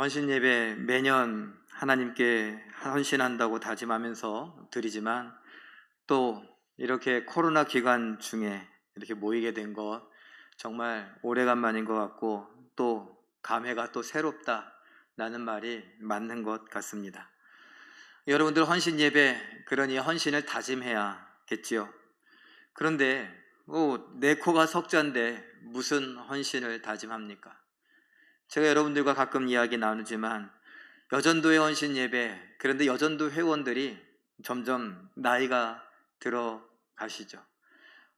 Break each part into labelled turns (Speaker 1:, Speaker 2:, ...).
Speaker 1: 헌신 예배 매년 하나님께 헌신한다고 다짐하면서 드리지만 또 이렇게 코로나 기간 중에 이렇게 모이게 된 것 정말 오래간만인 것 같고 또 감회가 또 새롭다라는 말이 맞는 것 같습니다. 여러분들 헌신 예배 그러니 헌신을 다짐해야겠지요. 그런데 내 코가 석자인데 무슨 헌신을 다짐합니까? 제가 여러분들과 가끔 이야기 나누지만 여전도의 헌신 예배, 그런데 여전도 회원들이 점점 나이가 들어 가시죠.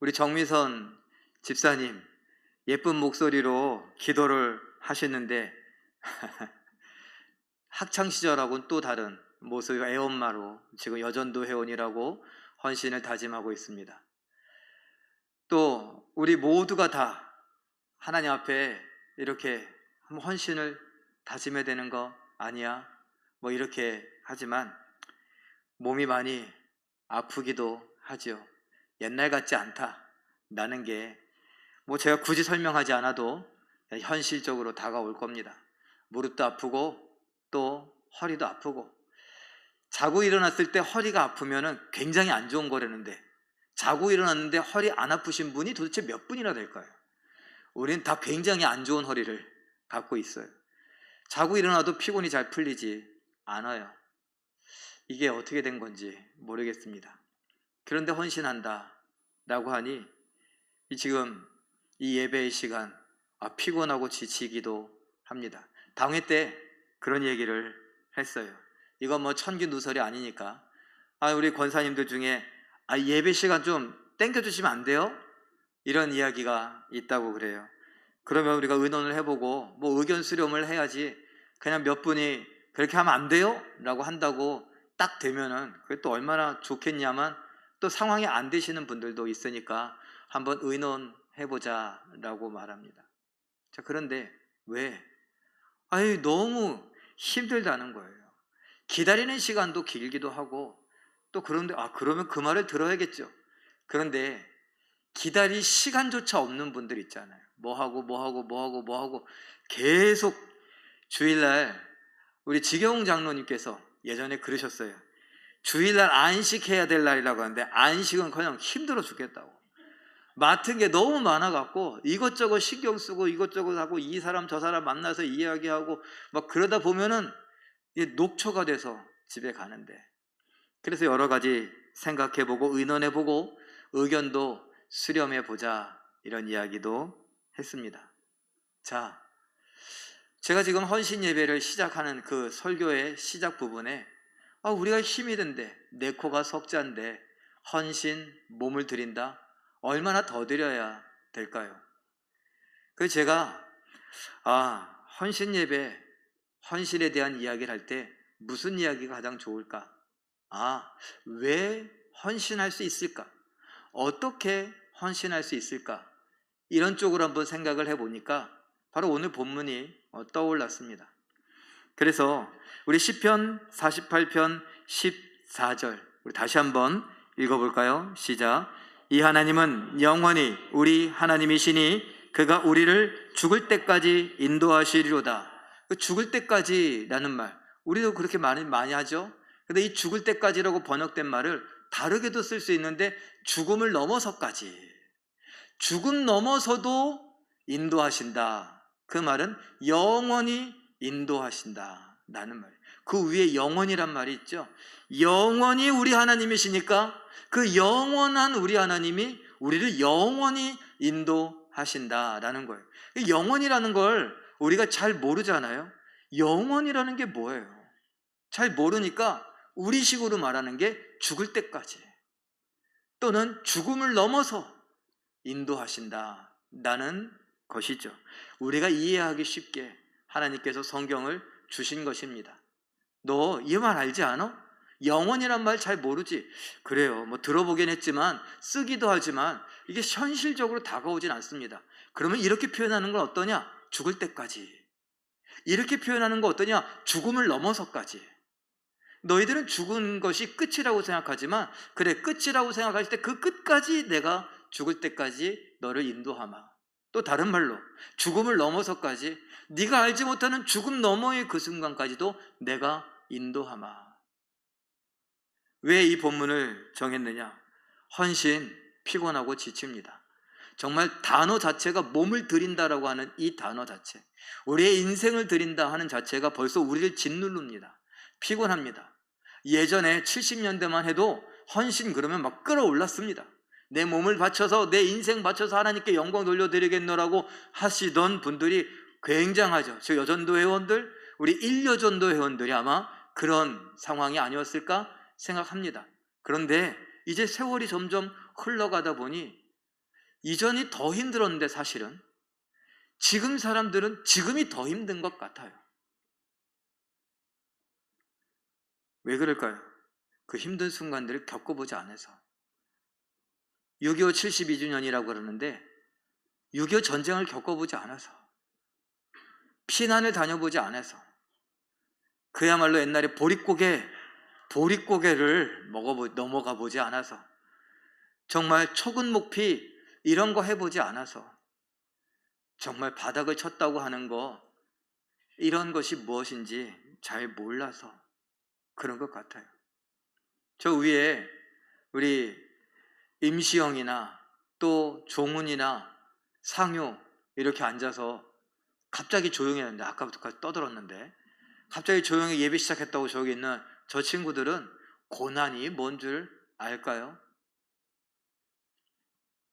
Speaker 1: 우리 정미선 집사님 예쁜 목소리로 기도를 하시는데 학창시절하고는 또 다른 모습, 애엄마로 지금 여전도 회원이라고 헌신을 다짐하고 있습니다. 또 우리 모두가 다 하나님 앞에 이렇게 헌신을 다짐해야 되는 거 아니야? 이렇게 하지만 몸이 많이 아프기도 하죠. 옛날 같지 않다라는 게 제가 굳이 설명하지 않아도 현실적으로 다가올 겁니다. 무릎도 아프고 또 허리도 아프고, 자고 일어났을 때 허리가 아프면 굉장히 안 좋은 거라는데 자고 일어났는데 허리 안 아프신 분이 도대체 몇 분이나 될까요? 우리는 다 굉장히 안 좋은 허리를 갖고 있어요. 자고 일어나도 피곤이 잘 풀리지 않아요. 이게 어떻게 된 건지 모르겠습니다. 그런데 헌신한다 라고 하니 지금 이 예배의 시간 피곤하고 지치기도 합니다. 당회 때 그런 얘기를 했어요. 이건 천기누설이 아니니까 우리 권사님들 중에 예배 시간 좀 땡겨주시면 안 돼요? 이런 이야기가 있다고 그래요. 그러면 우리가 의논을 해보고 의견 수렴을 해야지 그냥 몇 분이 그렇게 하면 안 돼요? 라고 한다고 딱 되면은 그게 또 얼마나 좋겠냐만 또 상황이 안 되시는 분들도 있으니까 한번 의논해보자 라고 말합니다. 자, 그런데 왜? 너무 힘들다는 거예요. 기다리는 시간도 길기도 하고 또 그런데 그러면 그 말을 들어야겠죠. 그런데 기다릴 시간조차 없는 분들 있잖아요. 뭐 하고 계속 주일날 우리 지경 장로님께서 예전에 그러셨어요. 주일날 안식해야 될 날이라고 하는데 안식은커녕 힘들어 죽겠다고. 맡은 게 너무 많아갖고 이것저것 신경 쓰고 이것저것 하고 이 사람 저 사람 만나서 이야기하고 그러다 보면은 이게 녹초가 돼서 집에 가는데, 그래서 여러 가지 생각해보고 의논해보고 의견도 수렴해보자 이런 이야기도 했습니다. 자, 제가 지금 헌신 예배를 시작하는 그 설교의 시작 부분에 우리가 힘이 든데 내 코가 석자인데 헌신 몸을 드린다? 얼마나 더 드려야 될까요? 그래서 제가 헌신 예배, 헌신에 대한 이야기를 할 때 무슨 이야기가 가장 좋을까? 왜 헌신할 수 있을까? 어떻게 헌신할 수 있을까? 이런 쪽으로 한번 생각을 해보니까 바로 오늘 본문이 떠올랐습니다. 그래서 우리 시편 48편 14절 우리 다시 한번 읽어볼까요? 시작. 이 하나님은 영원히 우리 하나님이시니 그가 우리를 죽을 때까지 인도하시리로다. 죽을 때까지라는 말 우리도 그렇게 많이 하죠. 근데 이 죽을 때까지라고 번역된 말을 다르게도 쓸 수 있는데 죽음을 넘어서까지, 죽음 넘어서도 인도하신다. 그 말은 영원히 인도하신다 라는 말이에요. 그 위에 영원이란 말이 있죠. 영원히 우리 하나님이시니까 그 영원한 우리 하나님이 우리를 영원히 인도하신다라는 거예요. 영원이라는 걸 우리가 잘 모르잖아요. 영원이라는 게 뭐예요? 잘 모르니까 우리식으로 말하는 게 죽을 때까지 또는 죽음을 넘어서 인도하신다라는 것이죠. 우리가 이해하기 쉽게 하나님께서 성경을 주신 것입니다. 너 이 말 알지 않아? 영원이란 말 잘 모르지? 그래요. 들어보긴 했지만 쓰기도 하지만 이게 현실적으로 다가오진 않습니다. 그러면 이렇게 표현하는 건 어떠냐? 죽을 때까지. 이렇게 표현하는 거 어떠냐? 죽음을 넘어서까지. 너희들은 죽은 것이 끝이라고 생각하지만 그래, 끝이라고 생각할 때 그 끝까지 내가 죽을 때까지 너를 인도하마. 또 다른 말로 죽음을 넘어서까지, 네가 알지 못하는 죽음 너머의 그 순간까지도 내가 인도하마. 왜 이 본문을 정했느냐? 헌신, 피곤하고 지칩니다. 정말 단어 자체가 몸을 드린다라고 하는 이 단어 자체, 우리의 인생을 드린다 하는 자체가 벌써 우리를 짓누릅니다. 피곤합니다. 예전에 70년대만 해도 헌신 그러면 막 끌어올랐습니다. 내 몸을 바쳐서, 내 인생 바쳐서 하나님께 영광 돌려드리겠노라고 하시던 분들이 굉장하죠. 저 여전도 회원들, 우리 1여전도 회원들이 아마 그런 상황이 아니었을까 생각합니다. 그런데 이제 세월이 점점 흘러가다 보니 이전이 더 힘들었는데, 사실은 지금 사람들은 지금이 더 힘든 것 같아요. 왜 그럴까요? 그 힘든 순간들을 겪어보지 않아서. 6.25 72주년이라고 그러는데 6.25 전쟁을 겪어보지 않아서, 피난을 다녀보지 않아서, 그야말로 옛날에 보릿고개를 넘어가 보지 않아서, 정말 초근목피 이런 거 해보지 않아서, 정말 바닥을 쳤다고 하는 거, 이런 것이 무엇인지 잘 몰라서 그런 것 같아요. 저 위에 우리 임시영이나 또 종훈이나 상효 이렇게 앉아서 갑자기 조용했는데, 아까부터 떠들었는데 갑자기 조용히 예배 시작했다고 저기 있는 저 친구들은 고난이 뭔 줄 알까요?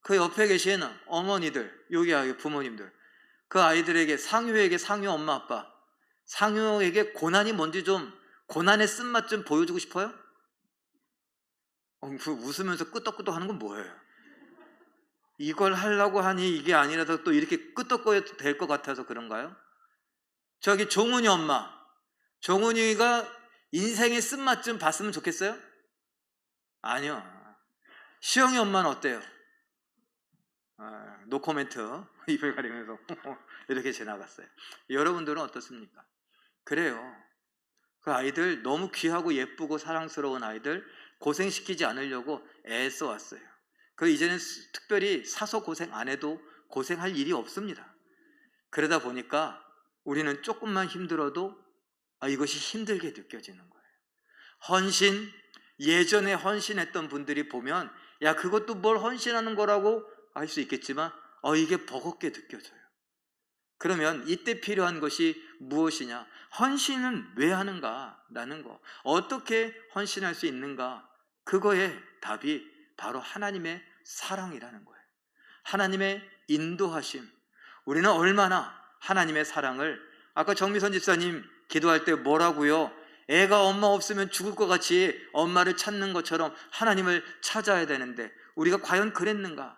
Speaker 1: 그 옆에 계신 어머니들, 여기 부모님들, 그 아이들에게, 상효에게, 상효 엄마 아빠, 상효에게 고난이 뭔지 좀, 고난의 쓴맛 좀 보여주고 싶어요? 그 웃으면서 끄떡끄떡 하는 건 뭐예요? 이걸 하려고 하니 이게 아니라서 또 이렇게 끄떡거려도 될 것 같아서 그런가요? 저기 종훈이 엄마, 종훈이가 인생의 쓴맛 좀 봤으면 좋겠어요? 아니요. 시영이 엄마는 어때요? 노코멘트 입을 가리면서 이렇게 지나갔어요. 여러분들은 어떻습니까? 그래요. 그 아이들 너무 귀하고 예쁘고 사랑스러운 아이들 고생시키지 않으려고 애써 왔어요. 그 이제는 특별히 사서 고생 안 해도 고생할 일이 없습니다. 그러다 보니까 우리는 조금만 힘들어도 이것이 힘들게 느껴지는 거예요. 헌신, 예전에 헌신했던 분들이 보면 야, 그것도 뭘 헌신하는 거라고 할 수 있겠지만 이게 버겁게 느껴져요. 그러면 이때 필요한 것이 무엇이냐? 헌신은 왜 하는가? 라는 거. 어떻게 헌신할 수 있는가? 그거의 답이 바로 하나님의 사랑이라는 거예요. 하나님의 인도하심. 우리는 얼마나 하나님의 사랑을, 아까 정미선 집사님 기도할 때 뭐라고요? 애가 엄마 없으면 죽을 것 같이 엄마를 찾는 것처럼 하나님을 찾아야 되는데 우리가 과연 그랬는가?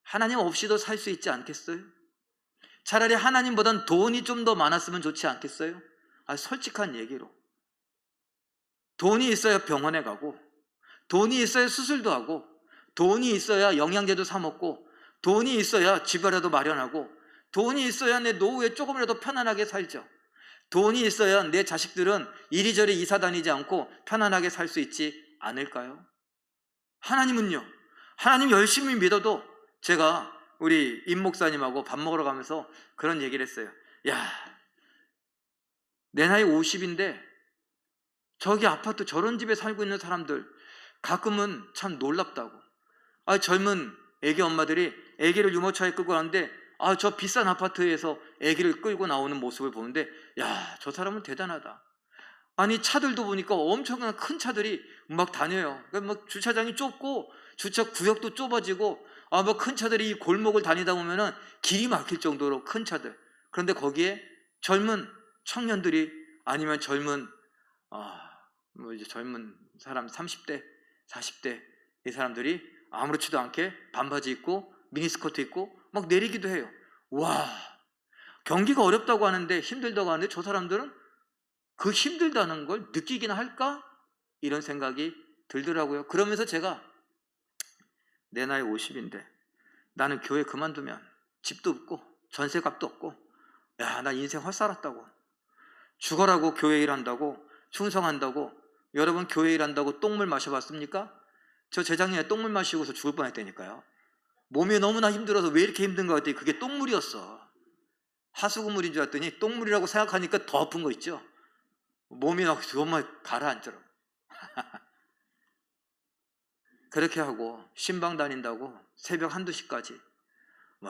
Speaker 1: 하나님 없이도 살 수 있지 않겠어요? 차라리 하나님보단 돈이 좀 더 많았으면 좋지 않겠어요? 솔직한 얘기로 돈이 있어야 병원에 가고, 돈이 있어야 수술도 하고, 돈이 있어야 영양제도 사 먹고, 돈이 있어야 집이라도 마련하고, 돈이 있어야 내 노후에 조금이라도 편안하게 살죠. 돈이 있어야 내 자식들은 이리저리 이사 다니지 않고 편안하게 살 수 있지 않을까요? 하나님은요, 하나님 열심히 믿어도, 제가 우리 임 목사님하고 밥 먹으러 가면서 그런 얘기를 했어요. 야, 내 나이 50인데 저기 아파트 저런 집에 살고 있는 사람들 가끔은 참 놀랍다고. 젊은 애기 엄마들이 애기를 유모차에 끌고 가는데 저 비싼 아파트에서 애기를 끌고 나오는 모습을 보는데 야, 저 사람은 대단하다. 아니, 차들도 보니까 엄청난 큰 차들이 막 다녀요. 그러니까 막 주차장이 좁고 주차 구역도 좁아지고 뭐 큰 차들이 이 골목을 다니다 보면은 길이 막힐 정도로 큰 차들. 그런데 거기에 젊은 청년들이, 아니면 젊은 이제 젊은 사람 30대, 40대 이 사람들이 아무렇지도 않게 반바지 입고 미니스커트 입고 막 내리기도 해요. 와, 경기가 어렵다고 하는데, 힘들다고 하는데 저 사람들은 그 힘들다는 걸 느끼기나 할까? 이런 생각이 들더라고요. 그러면서 제가 내 나이 50인데 나는 교회 그만두면 집도 없고 전세값도 없고, 야, 나 인생 헛살았다고. 죽어라고 교회 일한다고, 충성한다고. 여러분, 교회 일한다고 똥물 마셔봤습니까? 저 재작년에 똥물 마시고서 죽을 뻔했다니까요. 몸이 너무나 힘들어서 왜 이렇게 힘든가 했더니 그게 똥물이었어. 하수구물인 줄 알았더니 똥물이라고 생각하니까 더 아픈 거 있죠. 몸이 막 정말 가라앉더라고. 그렇게 하고 신방 다닌다고 새벽 1~2시까지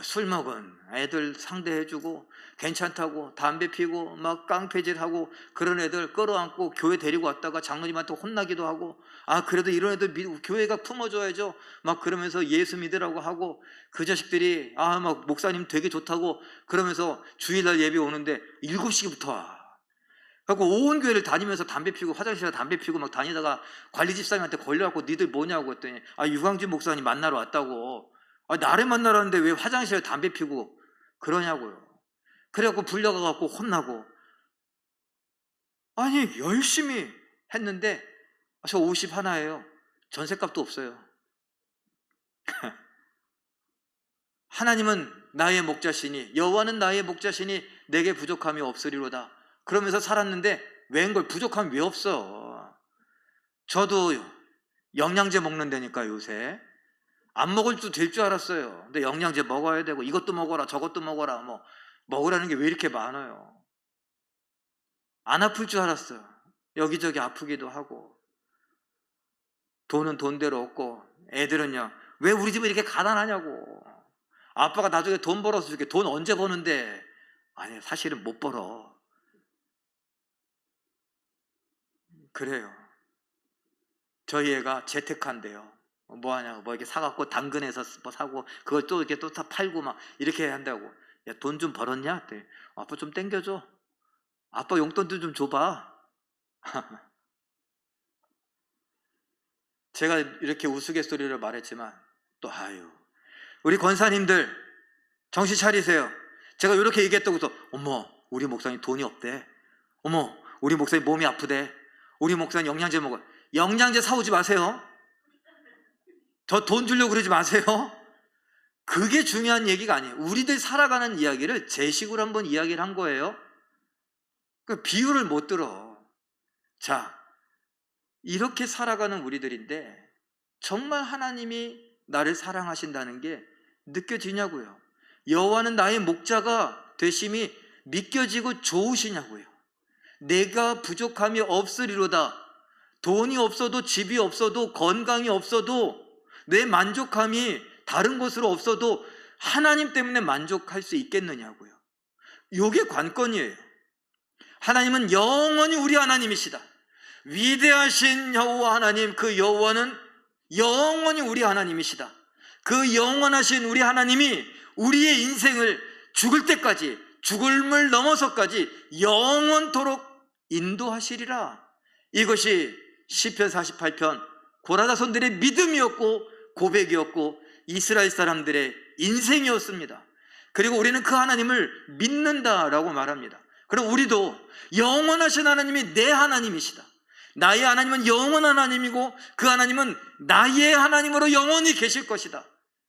Speaker 1: 술 먹은 애들 상대해주고 괜찮다고 담배 피고 막 깡패질하고 그런 애들 끌어안고 교회 데리고 왔다가 장로님한테 혼나기도 하고, 그래도 이런 애들 교회가 품어줘야죠 막 그러면서 예수 믿으라고 하고, 그 자식들이 막 목사님 되게 좋다고 그러면서 주일날 예배 오는데 7시부터 와. 그래서 온 교회를 다니면서 담배 피고 화장실에 담배 피고 막 다니다가 관리 집사님한테 걸려갖고 니들 뭐냐고 했더니 유광진 목사님 만나러 왔다고. 나를 만나러 왔는데 왜 화장실에 담배 피고 그러냐고요. 그래갖고 불려가갖고 혼나고. 열심히 했는데 저 51예요. 전셋값도 없어요. 하나님은 나의 목자시니 여호와는 나의 목자시니 내게 부족함이 없으리로다. 그러면서 살았는데 웬걸 부족함이 왜 없어. 저도 영양제 먹는다니까. 요새 안 먹어도 될 줄 알았어요. 근데 영양제 먹어야 되고 이것도 먹어라 저것도 먹어라 뭐 먹으라는 게 왜 이렇게 많아요. 안 아플 줄 알았어요. 여기저기 아프기도 하고. 돈은 돈대로 없고 애들은요 왜 우리 집은 이렇게 가난하냐고. 아빠가 나중에 돈 벌어서 줄게. 돈 언제 버는데. 사실은 못 벌어. 그래요. 저희 애가 재테크한대요. 뭐하냐고. 이렇게 사갖고 당근에서 뭐 사고 그걸 또 이렇게 또 다 팔고 막 이렇게 한다고. 야, 돈 좀 벌었냐? 아빠 좀 땡겨줘. 아빠 용돈도 좀 줘봐. 제가 이렇게 우스갯소리를 말했지만 또 우리 권사님들 정신 차리세요. 제가 이렇게 얘기했다고서 어머 우리 목사님 돈이 없대. 어머 우리 목사님 몸이 아프대. 우리 목사님 영양제 먹어. 영양제 사오지 마세요. 저 돈 주려고 그러지 마세요. 그게 중요한 얘기가 아니에요. 우리들 살아가는 이야기를 제 식으로 한번 이야기를 한 거예요. 그 비유를 못 들어. 자, 이렇게 살아가는 우리들인데 정말 하나님이 나를 사랑하신다는 게 느껴지냐고요. 여호와는 나의 목자가 되심이 믿겨지고 좋으시냐고요. 내가 부족함이 없으리로다. 돈이 없어도 집이 없어도 건강이 없어도 내 만족함이 다른 것으로 없어도 하나님 때문에 만족할 수 있겠느냐고요. 이게 관건이에요. 하나님은 영원히 우리 하나님이시다. 위대하신 여호와 하나님, 그 여호와는 영원히 우리 하나님이시다. 그 영원하신 우리 하나님이 우리의 인생을 죽을 때까지, 죽음을 넘어서까지 영원토록 인도하시리라. 이것이 시편 48편 고라다손들의 믿음이었고 고백이었고 이스라엘 사람들의 인생이었습니다. 그리고 우리는 그 하나님을 믿는다라고 말합니다. 그럼 우리도 영원하신 하나님이 내 하나님이시다. 나의 하나님은 영원한 하나님이고 그 하나님은 나의 하나님으로 영원히 계실 것이다.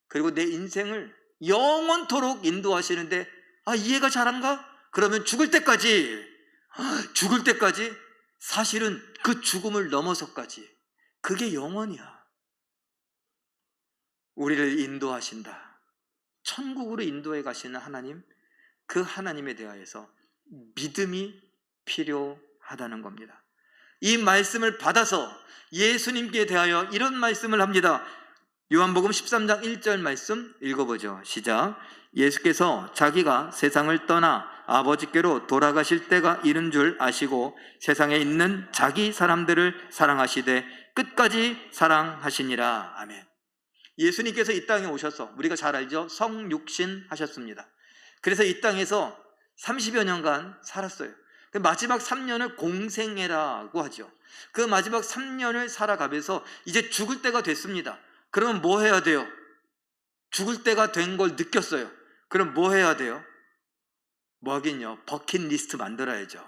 Speaker 1: 그리고 내 인생을 영원토록 인도하시는데 이해가 잘한가? 그러면 죽을 때까지 사실은 그 죽음을 넘어서까지 그게 영원이야. 우리를 인도하신다. 천국으로 인도해 가시는 하나님, 그 하나님에 대하여서 믿음이 필요하다는 겁니다. 이 말씀을 받아서 예수님께 대하여 이런 말씀을 합니다. 요한복음 13장 1절 말씀 읽어보죠. 시작. 예수께서 자기가 세상을 떠나 아버지께로 돌아가실 때가 이른 줄 아시고 세상에 있는 자기 사람들을 사랑하시되 끝까지 사랑하시니라. 아멘. 예수님께서 이 땅에 오셔서 우리가 잘 알죠? 성육신 하셨습니다. 그래서 이 땅에서 30여 년간 살았어요. 그 마지막 3년을 공생애라고 하죠. 그 마지막 3년을 살아가면서 이제 죽을 때가 됐습니다. 그러면 뭐 해야 돼요? 죽을 때가 된 걸 느꼈어요. 그럼 뭐 해야 돼요? 뭐 하긴요? 버킷리스트 만들어야죠.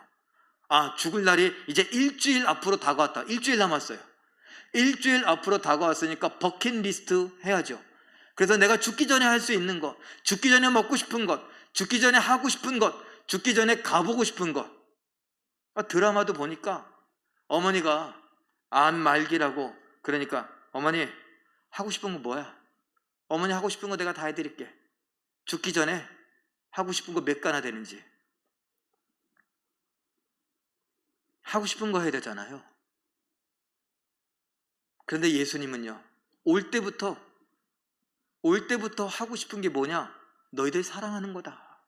Speaker 1: 죽을 날이 이제 일주일 앞으로 다가왔다. 일주일 남았어요. 일주일 앞으로 다가왔으니까 버킷리스트 해야죠. 그래서 내가 죽기 전에 할 수 있는 것, 죽기 전에 먹고 싶은 것, 죽기 전에 하고 싶은 것, 죽기 전에 가보고 싶은 것. 드라마도 보니까 어머니가 암 말기라고 그러니까 어머니 하고 싶은 거 뭐야? 어머니 하고 싶은 거 내가 다 해드릴게. 죽기 전에 하고 싶은 거 몇 가나 되는지. 하고 싶은 거 해야 되잖아요. 그런데 예수님은요, 올 때부터 하고 싶은 게 뭐냐? 너희들 사랑하는 거다.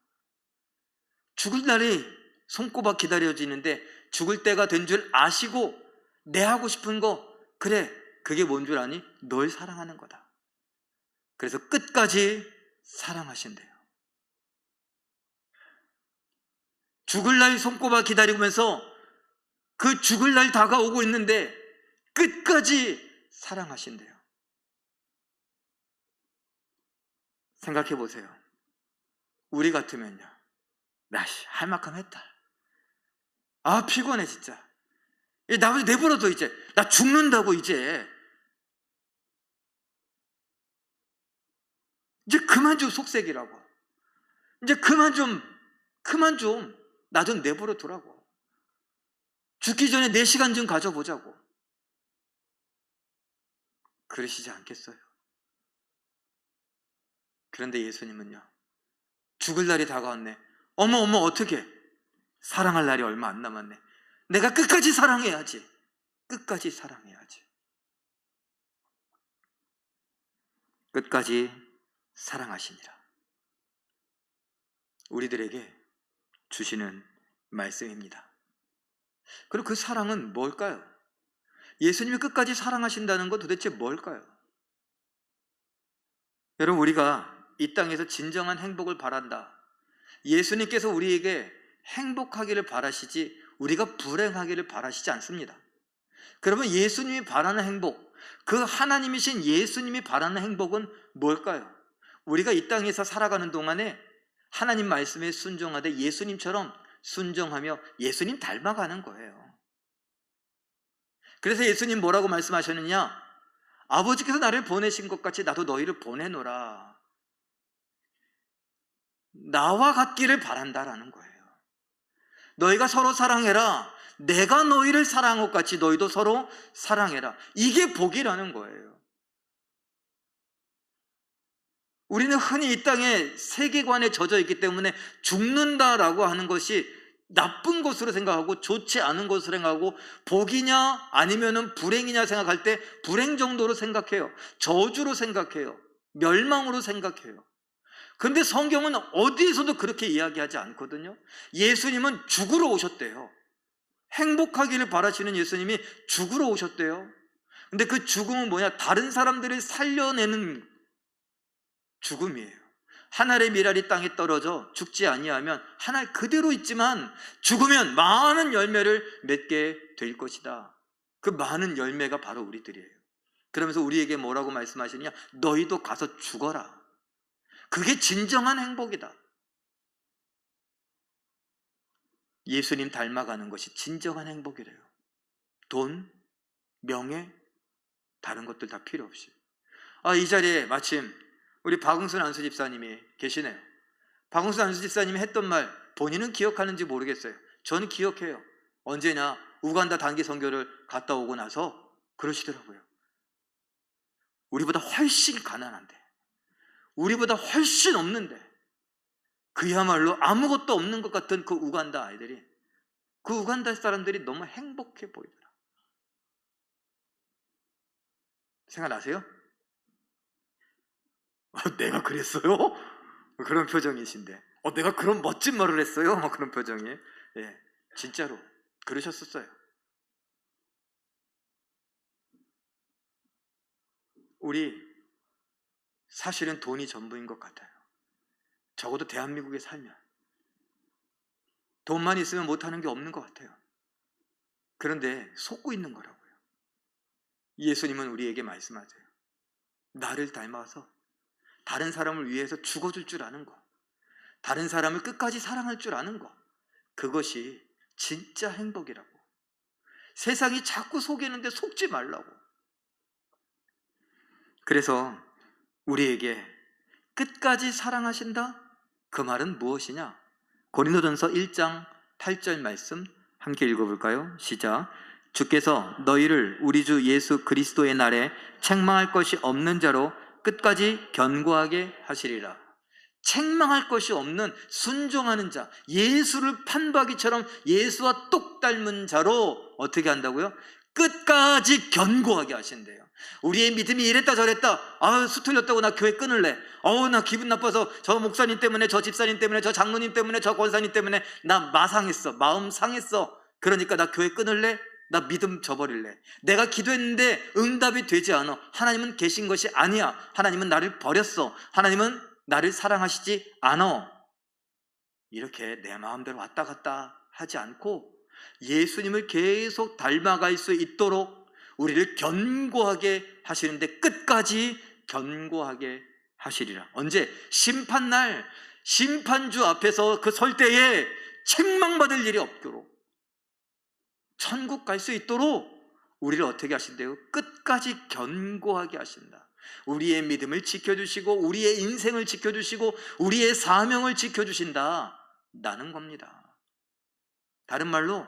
Speaker 1: 죽을 날이 손꼽아 기다려지는데 죽을 때가 된 줄 아시고 내 하고 싶은 거, 그래, 그게 뭔 줄 아니? 널 사랑하는 거다. 그래서 끝까지 사랑하신대요. 죽을 날 손꼽아 기다리면서 그 죽을 날 다가오고 있는데 끝까지 사랑하신대요. 생각해 보세요. 우리 같으면요, 나씨 할 만큼 했다. 아 피곤해 진짜. 나 내버려둬 이제. 나 죽는다고 이제 그만 좀 속색이라고. 이제 그만 좀 나 좀 내버려 두라고. 죽기 전에 4시간 좀 가져보자고. 그러시지 않겠어요? 그런데 예수님은요, 죽을 날이 다가왔네. 어머 어떡해. 사랑할 날이 얼마 안 남았네. 내가 끝까지 사랑해야지. 끝까지 사랑해야지. 끝까지 사랑하시니라. 우리들에게 주시는 말씀입니다. 그리고 그 사랑은 뭘까요? 예수님이 끝까지 사랑하신다는 건 도대체 뭘까요? 여러분, 우리가 이 땅에서 진정한 행복을 바란다. 예수님께서 우리에게 행복하기를 바라시지 우리가 불행하기를 바라시지 않습니다. 그러면 예수님이 바라는 행복, 그 하나님이신 예수님이 바라는 행복은 뭘까요? 우리가 이 땅에서 살아가는 동안에 하나님 말씀에 순종하되 예수님처럼 순종하며 예수님 닮아가는 거예요. 그래서 예수님 뭐라고 말씀하셨느냐? 아버지께서 나를 보내신 것 같이 나도 너희를 보내노라. 나와 같기를 바란다라는 거예요. 너희가 서로 사랑해라. 내가 너희를 사랑한 것 같이 너희도 서로 사랑해라. 이게 복이라는 거예요. 우리는 흔히 이 땅에 세계관에 젖어 있기 때문에 죽는다라고 하는 것이 나쁜 것으로 생각하고 좋지 않은 것으로 생각하고 복이냐 아니면은 불행이냐 생각할 때 불행 정도로 생각해요. 저주로 생각해요. 멸망으로 생각해요. 그런데 성경은 어디에서도 그렇게 이야기하지 않거든요. 예수님은 죽으러 오셨대요. 행복하기를 바라시는 예수님이 죽으러 오셨대요. 근데 그 죽음은 뭐냐? 다른 사람들을 살려내는 죽음이에요. 한 알의 밀알이 땅에 떨어져 죽지 아니하면 한 알 그대로 있지만 죽으면 많은 열매를 맺게 될 것이다. 그 많은 열매가 바로 우리들이에요. 그러면서 우리에게 뭐라고 말씀하시느냐? 너희도 가서 죽어라. 그게 진정한 행복이다. 예수님 닮아가는 것이 진정한 행복이래요. 돈, 명예, 다른 것들 다 필요 없이. 이 자리에 마침 우리 박응순 안수 집사님이 계시네요. 박응순 안수 집사님이 했던 말 본인은 기억하는지 모르겠어요. 저는 기억해요. 언제냐? 우간다 단기 선교를 갔다 오고 나서 그러시더라고요. 우리보다 훨씬 가난한데, 우리보다 훨씬 없는데, 그야말로 아무것도 없는 것 같은 그 우간다 아이들이, 그 우간다 사람들이 너무 행복해 보이더라. 생각나세요? 내가 그랬어요? 그런 표정이신데, 내가 그런 멋진 말을 했어요? 그런 표정이. 예, 진짜로 그러셨었어요. 우리 사실은 돈이 전부인 것 같아요. 적어도 대한민국에 살면 돈만 있으면 못하는 게 없는 것 같아요. 그런데 속고 있는 거라고요. 예수님은 우리에게 말씀하세요. 나를 닮아서 다른 사람을 위해서 죽어줄 줄 아는 거, 다른 사람을 끝까지 사랑할 줄 아는 거, 그것이 진짜 행복이라고. 세상이 자꾸 속이는데 속지 말라고. 그래서 우리에게 끝까지 사랑하신다? 그 말은 무엇이냐? 고린도전서 1장 8절 말씀 함께 읽어볼까요? 시작. 주께서 너희를 우리 주 예수 그리스도의 날에 책망할 것이 없는 자로 끝까지 견고하게 하시리라. 책망할 것이 없는 순종하는 자, 예수를 판박이처럼 예수와 똑 닮은 자로 어떻게 한다고요? 끝까지 견고하게 하신대요. 우리의 믿음이 이랬다 저랬다, 수 틀렸다고 나 교회 끊을래, 나 기분 나빠서 저 목사님 때문에, 저 집사님 때문에, 저 장로님 때문에, 저 권사님 때문에 나 마상했어, 마음 상했어, 그러니까 나 교회 끊을래, 나 믿음 저버릴래, 내가 기도했는데 응답이 되지 않아, 하나님은 계신 것이 아니야, 하나님은 나를 버렸어, 하나님은 나를 사랑하시지 않아, 이렇게 내 마음대로 왔다 갔다 하지 않고 예수님을 계속 닮아갈 수 있도록 우리를 견고하게 하시는데 끝까지 견고하게 하시리라. 언제? 심판날, 심판주 앞에서 그 설 때에 책망받을 일이 없도록, 천국 갈 수 있도록 우리를 어떻게 하신대요? 끝까지 견고하게 하신다. 우리의 믿음을 지켜주시고 우리의 인생을 지켜주시고 우리의 사명을 지켜주신다는 겁니다. 다른 말로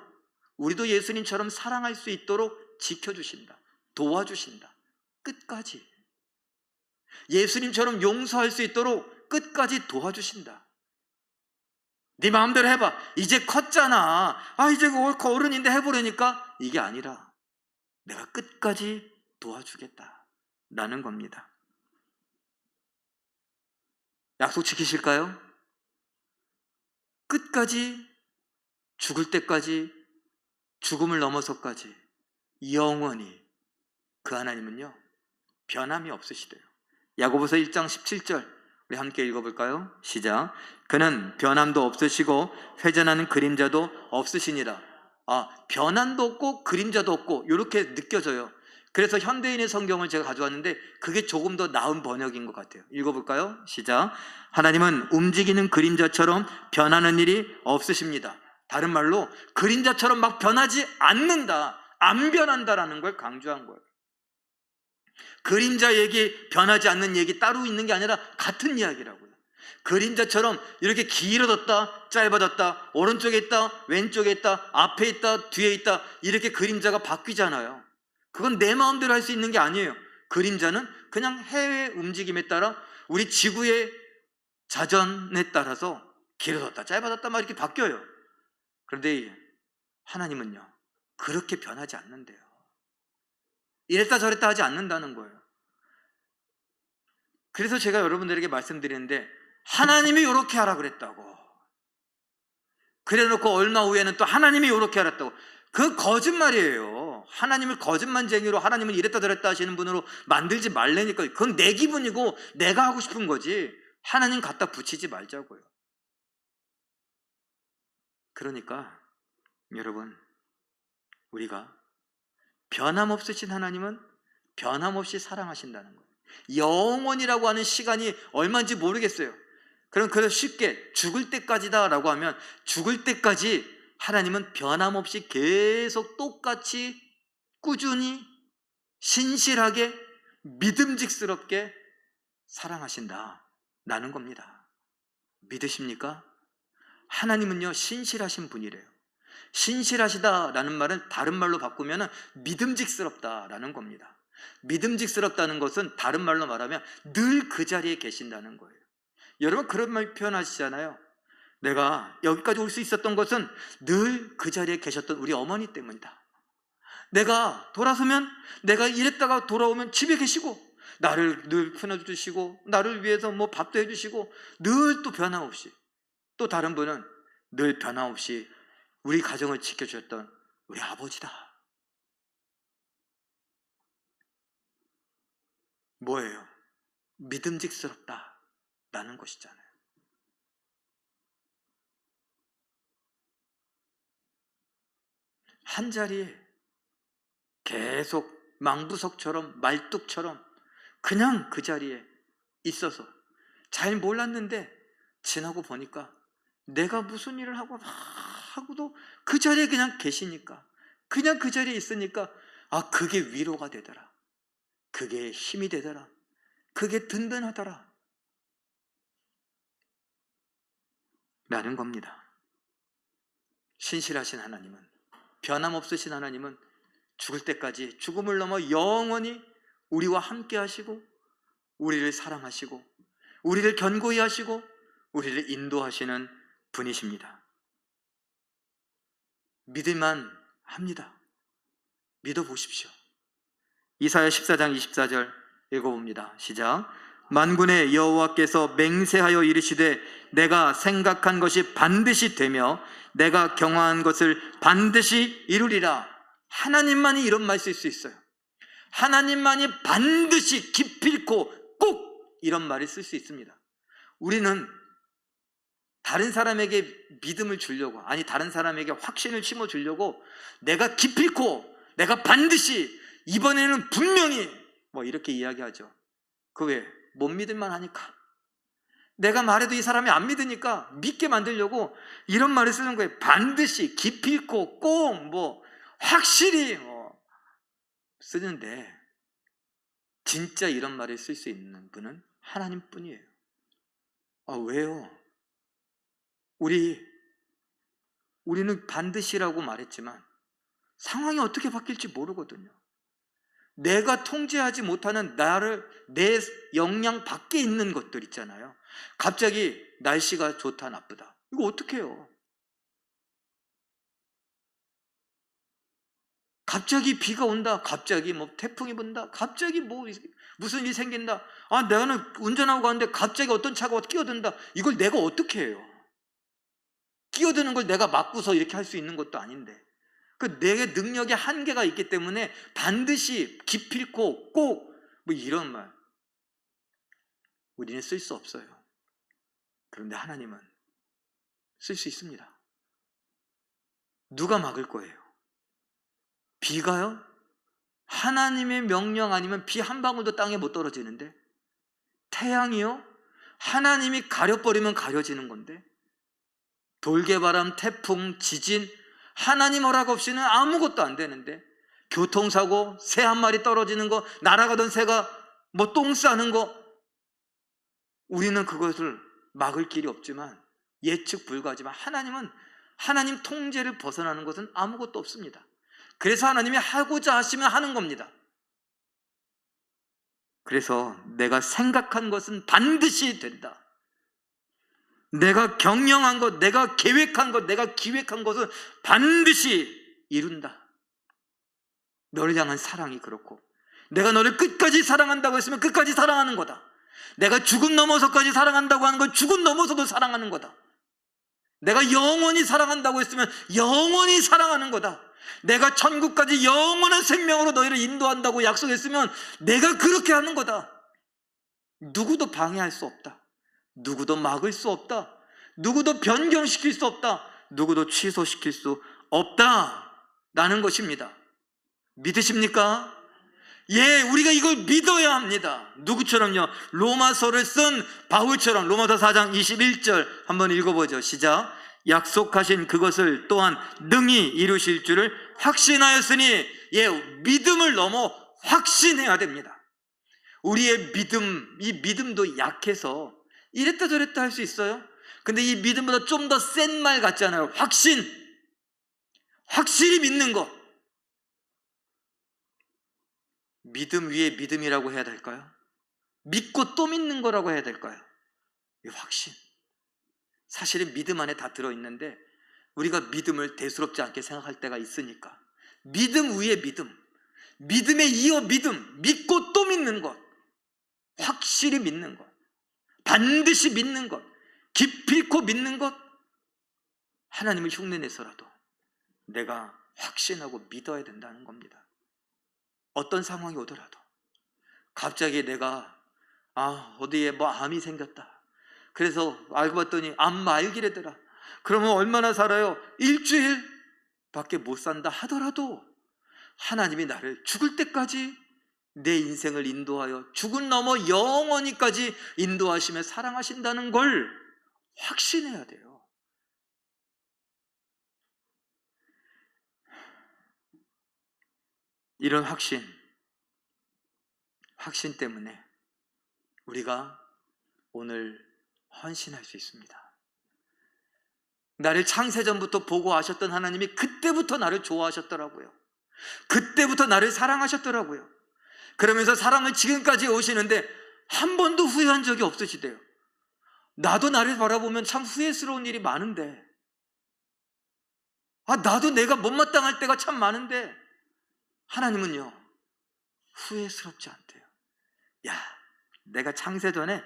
Speaker 1: 우리도 예수님처럼 사랑할 수 있도록 지켜주신다, 도와주신다. 끝까지. 예수님처럼 용서할 수 있도록 끝까지 도와주신다. 네 마음대로 해봐, 이제 컸잖아, 이제 어른인데 해보려니까, 이게 아니라 내가 끝까지 도와주겠다라는 겁니다. 약속 지키실까요? 끝까지, 죽을 때까지, 죽음을 넘어서까지 영원히 그 하나님은요 변함이 없으시대요. 야고보서 1장 17절 우리 함께 읽어볼까요? 시작. 그는 변함도 없으시고 회전하는 그림자도 없으시니라. 변함도 없고 그림자도 없고, 이렇게 느껴져요. 그래서 현대인의 성경을 제가 가져왔는데 그게 조금 더 나은 번역인 것 같아요. 읽어볼까요? 시작. 하나님은 움직이는 그림자처럼 변하는 일이 없으십니다. 다른 말로 그림자처럼 막 변하지 않는다, 안 변한다라는 걸 강조한 거예요. 그림자 얘기, 변하지 않는 얘기 따로 있는 게 아니라 같은 이야기라고요. 그림자처럼 이렇게 길어졌다 짧아졌다, 오른쪽에 있다 왼쪽에 있다, 앞에 있다 뒤에 있다, 이렇게 그림자가 바뀌잖아요. 그건 내 마음대로 할 수 있는 게 아니에요. 그림자는 그냥 해외 움직임에 따라, 우리 지구의 자전에 따라서 길어졌다 짧아졌다 막 이렇게 바뀌어요. 그런데 하나님은요 그렇게 변하지 않는데요. 이랬다 저랬다 하지 않는다는 거예요. 그래서 제가 여러분들에게 말씀드리는데, 하나님이 이렇게 하라 그랬다고, 그래 놓고 얼마 후에는 또 하나님이 이렇게 하랬다고, 그 거짓말이에요. 하나님을 거짓말쟁이로, 하나님을 이랬다 저랬다 하시는 분으로 만들지 말라니까. 그건 내 기분이고 내가 하고 싶은 거지, 하나님 갖다 붙이지 말자고요. 그러니까 여러분, 우리가 변함없으신 하나님은 변함없이 사랑하신다는 거예요. 영원이라고 하는 시간이 얼마인지 모르겠어요. 그래서 쉽게 죽을 때까지다 라고 하면, 죽을 때까지 하나님은 변함없이 계속 똑같이 꾸준히 신실하게 믿음직스럽게 사랑하신다라는 겁니다. 믿으십니까? 하나님은요 신실하신 분이래요. 신실하시다라는 말은 다른 말로 바꾸면 믿음직스럽다라는 겁니다. 믿음직스럽다는 것은 다른 말로 말하면 늘 그 자리에 계신다는 거예요. 여러분 그런 말 표현하시잖아요. 내가 여기까지 올 수 있었던 것은 늘 그 자리에 계셨던 우리 어머니 때문이다. 내가 돌아서면, 내가 이랬다가 돌아오면 집에 계시고 나를 늘 품어주시고 나를 위해서 밥도 해주시고 늘 또 변함없이, 또 다른 분은 늘 변함없이 우리 가정을 지켜주셨던 우리 아버지다. 뭐예요? 믿음직스럽다라는 것이잖아요. 한 자리에 계속 망부석처럼 말뚝처럼 그냥 그 자리에 있어서 잘 몰랐는데 지나고 보니까 내가 무슨 일을 하고도 그 자리에 그냥 계시니까, 그냥 그 자리에 있으니까 그게 위로가 되더라, 그게 힘이 되더라, 그게 든든하더라 라는 겁니다. 신실하신 하나님은, 변함없으신 하나님은 죽을 때까지, 죽음을 넘어 영원히 우리와 함께 하시고 우리를 사랑하시고 우리를 견고히 하시고 우리를 인도하시는 분이십니다. 믿을만 합니다. 믿어보십시오. 이사야 14장 24절 읽어봅니다. 시작. 만군의 여호와께서 맹세하여 이르시되 내가 생각한 것이 반드시 되며 내가 경화한 것을 반드시 이루리라. 하나님만이 이런 말 쓸 수 있어요. 하나님만이 반드시 기필코 꼭 이런 말을 쓸 수 있습니다. 우리는 다른 사람에게 믿음을 주려고, 아니 다른 사람에게 확신을 심어주려고 내가 기필코, 내가 반드시, 이번에는 분명히 뭐 이렇게 이야기하죠. 그 왜? 못 믿을만 하니까, 내가 말해도 이 사람이 안 믿으니까 믿게 만들려고 이런 말을 쓰는 거예요. 반드시, 기필코, 꼭, 뭐 확실히 쓰는데 진짜 이런 말을 쓸 수 있는 분은 하나님뿐이에요. 왜요? 우리는 반드시라고 말했지만 상황이 어떻게 바뀔지 모르거든요. 내가 통제하지 못하는 내 역량 밖에 있는 것들 있잖아요. 갑자기 날씨가 좋다 나쁘다, 이거 어떻게 해요? 갑자기 비가 온다, 갑자기 뭐 태풍이 분다, 갑자기 뭐 무슨 일이 생긴다. 내가 운전하고 가는데 갑자기 어떤 차가 끼어든다. 이걸 내가 어떻게 해요? 끼어드는 걸 내가 막고서 이렇게 할 수 있는 것도 아닌데, 내 능력에 한계가 있기 때문에 반드시, 기필코, 꼭, 뭐 이런 말 우리는 쓸 수 없어요. 그런데 하나님은 쓸 수 있습니다. 누가 막을 거예요? 비가요? 하나님의 명령 아니면 비 한 방울도 땅에 못 떨어지는데, 태양이요? 하나님이 가려버리면 가려지는 건데, 돌개바람, 태풍, 지진, 하나님 허락 없이는 아무것도 안 되는데, 교통사고, 새 한 마리 떨어지는 거, 날아가던 새가 뭐 똥 싸는 거, 우리는 그것을 막을 길이 없지만, 예측 불가하지만 하나님은, 하나님 통제를 벗어나는 것은 아무것도 없습니다. 그래서 하나님이 하고자 하시면 하는 겁니다. 그래서 내가 생각한 것은 반드시 된다. 내가 경영한 것, 내가 계획한 것, 내가 기획한 것은 반드시 이룬다. 너를 향한 사랑이 그렇고, 내가 너를 끝까지 사랑한다고 했으면 끝까지 사랑하는 거다. 내가 죽음 넘어서까지 사랑한다고 하는 건 죽음 넘어서도 사랑하는 거다. 내가 영원히 사랑한다고 했으면 영원히 사랑하는 거다. 내가 천국까지 영원한 생명으로 너희를 인도한다고 약속했으면 내가 그렇게 하는 거다. 누구도 방해할 수 없다. 누구도 막을 수 없다. 누구도 변경시킬 수 없다. 누구도 취소시킬 수 없다라는 것입니다. 믿으십니까? 예, 우리가 이걸 믿어야 합니다. 누구처럼요? 로마서를 쓴 바울처럼. 로마서 4장 21절 한번 읽어보죠. 시작. 약속하신 그것을 또한 능히 이루실 줄을 확신하였으니, 예, 믿음을 넘어 확신해야 됩니다. 우리의 믿음, 이 믿음도 약해서 이랬다 저랬다 할 수 있어요. 근데 이 믿음보다 좀 더 센 말 같잖아요. 확신. 확실히 믿는 거. 믿음 위에 믿음이라고 해야 될까요? 믿고 또 믿는 거라고 해야 될까요? 이 확신. 사실은 믿음 안에 다 들어있는데 우리가 믿음을 대수롭지 않게 생각할 때가 있으니까, 믿음 위에 믿음, 믿음에 이어 믿음, 믿고 또 믿는 것, 확실히 믿는 것, 반드시 믿는 것, 기필코 믿는 것, 하나님을 흉내내서라도 내가 확신하고 믿어야 된다는 겁니다. 어떤 상황이 오더라도. 갑자기 내가 어디에 뭐 암이 생겼다, 그래서 알고 봤더니 암 말기래더라. 그러면 얼마나 살아요? 일주일 밖에 못 산다 하더라도 하나님이 나를 죽을 때까지 내 인생을 인도하여 죽은 넘어 영원히까지 인도하시며 사랑하신다는 걸 확신해야 돼요. 이런 확신 때문에 우리가 오늘 헌신할 수 있습니다. 나를 창세전부터 보고 아셨던 하나님이 그때부터 나를 좋아하셨더라고요. 그때부터 나를 사랑하셨더라고요. 그러면서 사랑을 지금까지 오시는데 한 번도 후회한 적이 없으시대요. 나도 나를 바라보면 참 후회스러운 일이 많은데, 나도 내가 못마땅할 때가 참 많은데 하나님은요 후회스럽지 않대요. 야, 내가 창세전에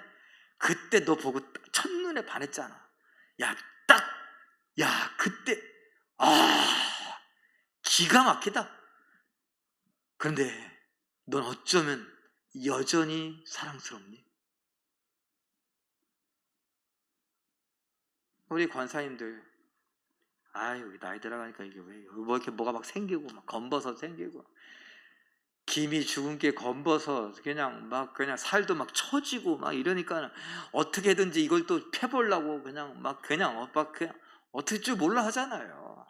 Speaker 1: 그때 너 보고 첫눈에 반했잖아. 그때 기가 막히다. 그런데 넌 어쩌면 여전히 사랑스럽니? 우리 권사님들, 여기 나이 들어가니까 이게 왜 이렇게 뭐가 막 생기고 막 검버섯 생기고 김이 죽은 게 검버섯 그냥 살도 막 처지고 막 이러니까 어떻게든지 이걸 또 패보려고 그냥 어떻게 줄 몰라 하잖아요.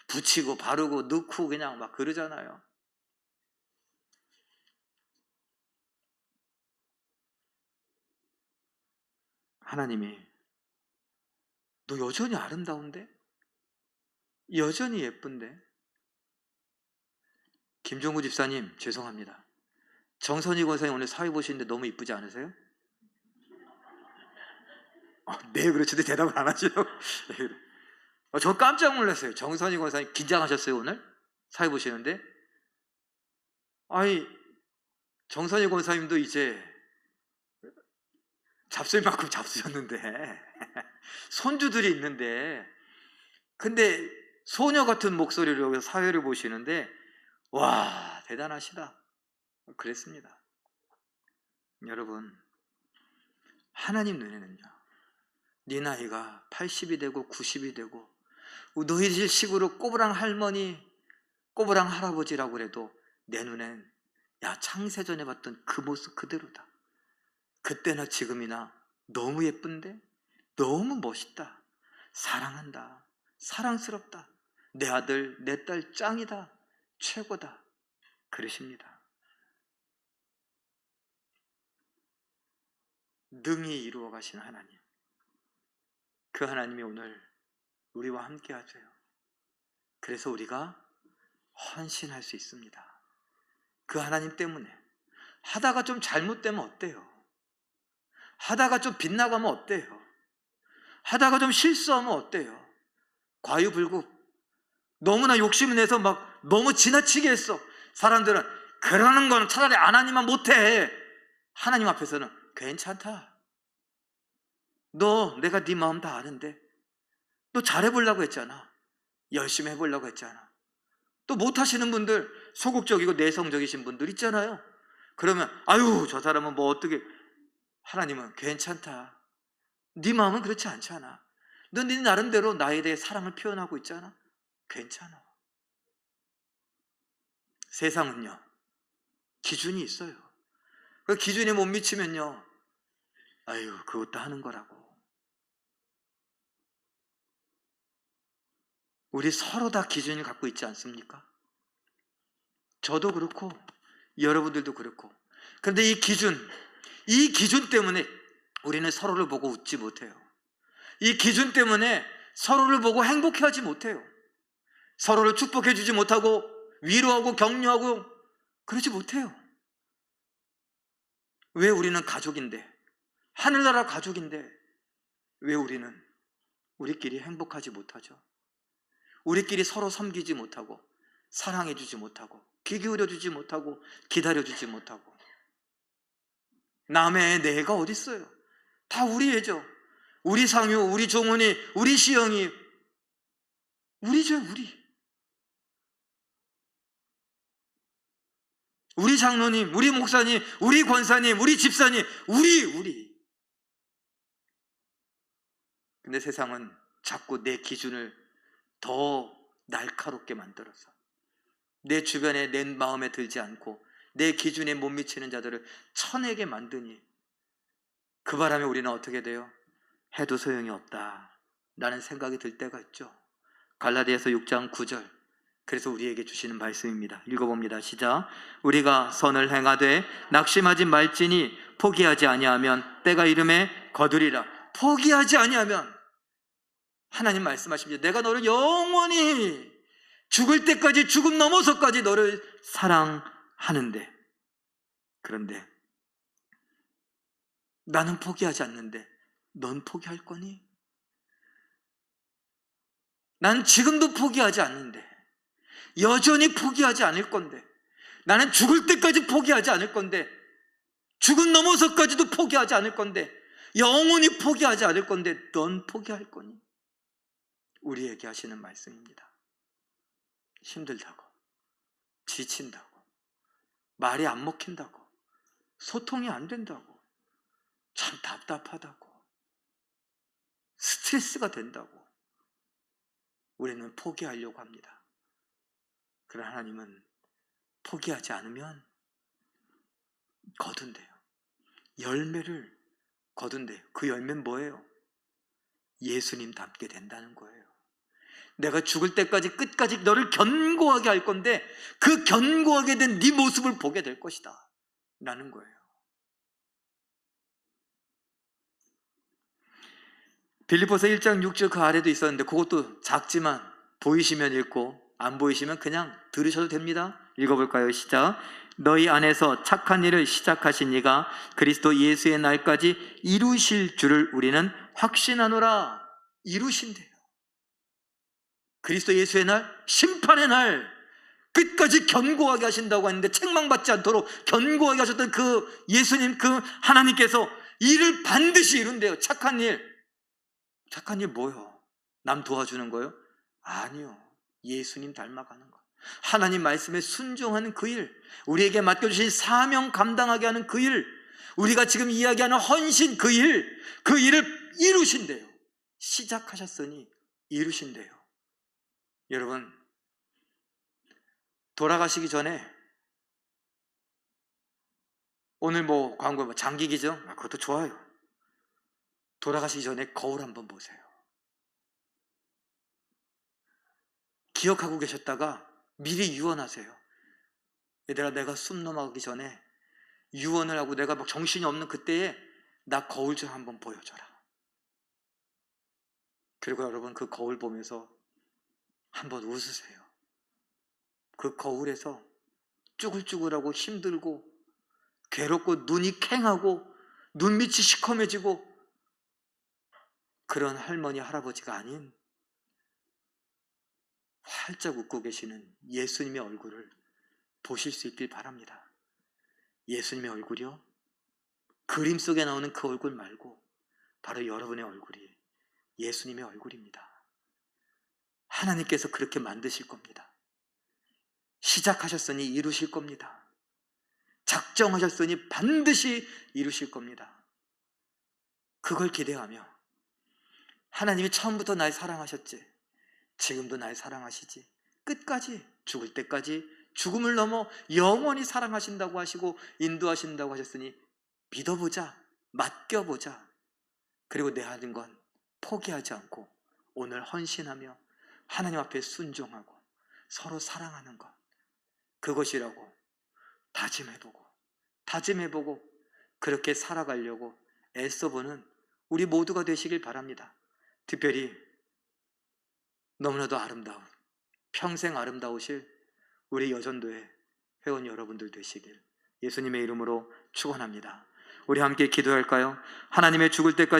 Speaker 1: 붙이고 바르고 넣고 그냥 막 그러잖아요. 하나님이 너 여전히 아름다운데? 여전히 예쁜데? 김종구 집사님 죄송합니다. 정선희 권사님 오늘 사회 보시는데 너무 이쁘지 않으세요? 네, 그렇지. 대답을 안 하시려고. 저 깜짝 놀랐어요. 정선희 권사님 긴장하셨어요 오늘? 사회 보시는데? 정선희 권사님도 이제 잡술 만큼 잡수셨는데 손주들이 있는데, 근데 소녀 같은 목소리로 사회를 보시는데 와, 대단하시다 그랬습니다. 여러분, 하나님 눈에는요 네 나이가 80이 되고 90이 되고 너희들 식으로 꼬부랑 할머니 꼬부랑 할아버지라고 그래도 내 눈엔 창세전에 봤던 그 모습 그대로다. 그때나 지금이나 너무 예쁜데 너무 멋있다. 사랑한다. 사랑스럽다. 내 아들 내 딸 짱이다. 최고다. 그러십니다. 능히 이루어 가신 하나님, 그 하나님이 오늘 우리와 함께 하세요. 그래서 우리가 헌신할 수 있습니다. 그 하나님 때문에. 하다가 좀 잘못되면 어때요? 하다가 좀 빗나가면 어때요? 하다가 좀 실수하면 어때요? 과유불급. 너무나 욕심을 내서 막 너무 지나치게 했어. 사람들은 그러는 건 차라리 안 하니만 못해. 하나님 앞에서는 괜찮다. 내가 네 마음 다 아는데 너 잘해보려고 했잖아. 열심히 해보려고 했잖아. 또 못하시는 분들, 소극적이고 내성적이신 분들 있잖아요. 그러면 저 사람은 뭐 어떻게. 하나님은 괜찮다. 네 마음은 그렇지 않잖아. 너 네 나름대로 나에 대해 사랑을 표현하고 있잖아. 괜찮아. 세상은요 기준이 있어요. 그 기준에 못 미치면요 그것도 하는 거라고. 우리 서로 다 기준을 갖고 있지 않습니까? 저도 그렇고 여러분들도 그렇고. 그런데 이 기준 때문에 우리는 서로를 보고 웃지 못해요. 이 기준 때문에 서로를 보고 행복해하지 못해요. 서로를 축복해 주지 못하고 위로하고 격려하고 그러지 못해요. 왜 우리는 가족인데, 하늘나라 가족인데 왜 우리는 우리끼리 행복하지 못하죠? 우리끼리 서로 섬기지 못하고 사랑해 주지 못하고 귀 기울여 주지 못하고 기다려 주지 못하고. 남의 내가 어디 있어요? 다 우리 애죠. 우리 상유, 우리 종훈이, 우리 시영이, 우리죠. 우리 장로님, 우리 목사님, 우리 권사님, 우리 집사님, 우리. 근데 세상은 자꾸 내 기준을 더 날카롭게 만들어서 내 주변에 내 마음에 들지 않고 내 기준에 못 미치는 자들을 쳐내게 만드니 그 바람에 우리는 어떻게 돼요? 해도 소용이 없다 라는 생각이 들 때가 있죠. 갈라디아서 6장 9절, 그래서 우리에게 주시는 말씀입니다. 읽어봅니다. 시작. 우리가 선을 행하되 낙심하지 말지니 포기하지 아니하면 때가 이름에 거두리라. 포기하지 아니하면, 하나님 말씀하십니다. 내가 너를 영원히 죽을 때까지, 죽음 넘어서까지 너를 사랑하는데, 그런데 나는 포기하지 않는데 넌 포기할 거니? 난 지금도 포기하지 않는데, 여전히 포기하지 않을 건데, 나는 죽을 때까지 포기하지 않을 건데, 죽음 넘어서까지도 포기하지 않을 건데, 영원히 포기하지 않을 건데 넌 포기할 거니? 우리에게 하시는 말씀입니다. 힘들다고, 지친다고, 말이 안 먹힌다고, 소통이 안 된다고, 참 답답하다고, 스트레스가 된다고 우리는 포기하려고 합니다. 그러나 하나님은 포기하지 않으면 거둔대요. 열매를 거둔대요. 그 열매는 뭐예요? 예수님 닮게 된다는 거예요. 내가 죽을 때까지 끝까지 너를 견고하게 할 건데 그 견고하게 된 네 모습을 보게 될 것이다 라는 거예요. 빌립보서 1장 6절 그 아래도 있었는데 그것도 작지만 보이시면 읽고 안 보이시면 그냥 들으셔도 됩니다. 읽어볼까요? 시작. 너희 안에서 착한 일을 시작하신 이가 그리스도 예수의 날까지 이루실 줄을 우리는 확신하노라. 이루신대요. 그리스도 예수의 날, 심판의 날 끝까지 견고하게 하신다고 했는데 책망받지 않도록 견고하게 하셨던 그 예수님, 그 하나님께서 일을 반드시 이룬대요. 착한 일. 착한 일 뭐요? 남 도와주는 거요? 아니요. 예수님 닮아가는 거. 하나님 말씀에 순종하는 그 일, 우리에게 맡겨주신 사명 감당하게 하는 그 일, 우리가 지금 이야기하는 헌신 그 일, 그 일을 이루신대요. 시작하셨으니 이루신대요. 여러분, 돌아가시기 전에 오늘 뭐 광고 장기기죠? 그것도 좋아요. 돌아가시기 전에 거울 한번 보세요. 기억하고 계셨다가 미리 유언하세요. 얘들아, 내가 숨 넘어가기 전에 유언을 하고 내가 막 정신이 없는 그때에 나 거울 좀 한번 보여줘라. 그리고 여러분 그 거울 보면서 한번 웃으세요. 그 거울에서 쭈글쭈글하고 힘들고 괴롭고 눈이 캥하고 눈밑이 시커매지고 그런 할머니 할아버지가 아닌 활짝 웃고 계시는 예수님의 얼굴을 보실 수 있길 바랍니다. 예수님의 얼굴이요? 그림 속에 나오는 그 얼굴 말고 바로 여러분의 얼굴이 예수님의 얼굴입니다. 하나님께서 그렇게 만드실 겁니다. 시작하셨으니 이루실 겁니다. 작정하셨으니 반드시 이루실 겁니다. 그걸 기대하며 하나님이 처음부터 날 사랑하셨지, 지금도 날 사랑하시지, 끝까지 죽을 때까지 죽음을 넘어 영원히 사랑하신다고 하시고 인도하신다고 하셨으니 믿어보자, 맡겨보자. 그리고 내 하는 건 포기하지 않고 오늘 헌신하며 하나님 앞에 순종하고 서로 사랑하는 것, 그것이라고 다짐해보고 그렇게 살아가려고 애써보는 우리 모두가 되시길 바랍니다. 특별히 너무나도 아름다운, 평생 아름다우실 우리 여전도의 회원 여러분들 되시길 예수님의 이름으로 축원합니다. 우리 함께 기도할까요? 하나님의 죽을 때까지